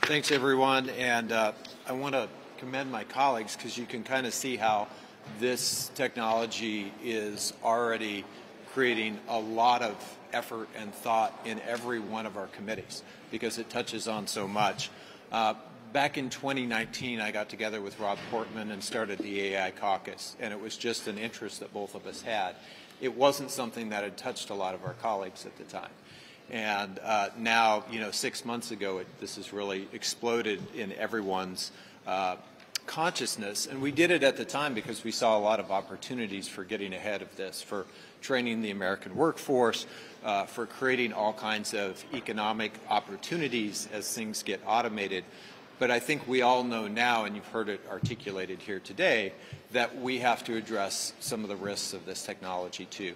Thanks, everyone. And I want to commend my colleagues because you can kind of see how this technology is already creating a lot of effort and thought in every one of our committees because it touches on so much. Back in 2019, I got together with Rob Portman and started the AI caucus, and it was just an interest that both of us had. It wasn't something that had touched a lot of our colleagues at the time. And now, 6 months ago, this has really exploded in everyone's consciousness. And we did it at the time because we saw a lot of opportunities for getting ahead of this, for training the American workforce, for creating all kinds of economic opportunities as things get automated. But I think we all know now, and you've heard it articulated here today, that we have to address some of the risks of this technology too.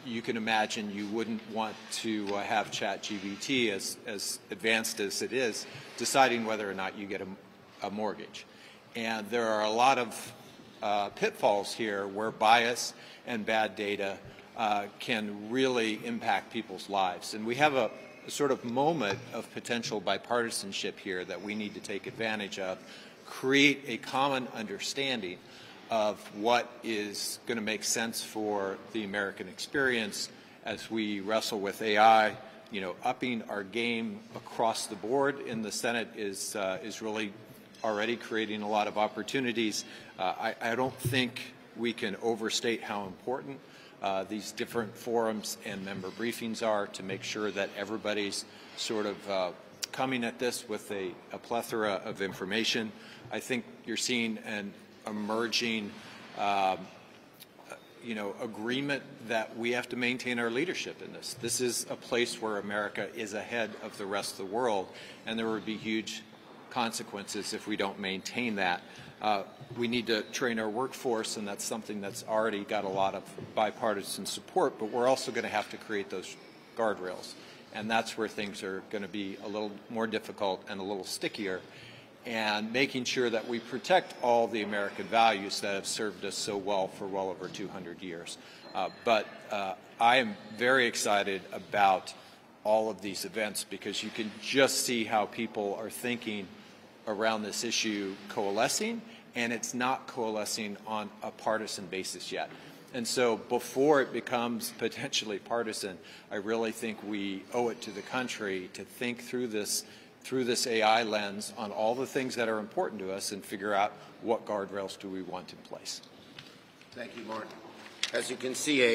You can imagine you wouldn't want to have ChatGPT, as advanced as it is, deciding whether or not you get a mortgage. And there are a lot of pitfalls here where bias and bad data can really impact people's lives. And we have a sort of moment of potential bipartisanship here that we need to take advantage of, create a common understanding of what is going to make sense for the American experience as we wrestle with AI. Upping our game across the board in the Senate is really already creating a lot of opportunities. I don't think we can overstate how important these different forums and member briefings are to make sure that everybody's sort of coming at this with a plethora of information. I think you're seeing an emerging agreement that we have to maintain our leadership in this. This is a place where America is ahead of the rest of the world, and there would be huge consequences if we don't maintain that. We need to train our workforce, and that's something that's already got a lot of bipartisan support, but we're also going to have to create those guardrails, and that's where things are going to be a little more difficult and a little stickier, and making sure that we protect all the American values that have served us so well for well over 200 years. But I am very excited about all of these events because you can just see how people are thinking around this issue coalescing, and it's not coalescing on a partisan basis yet. And so before it becomes potentially partisan, I really think we owe it to the country to think through this AI lens on all the things that are important to us and figure out what guardrails do we want in place. Thank you, Mark. As you can see,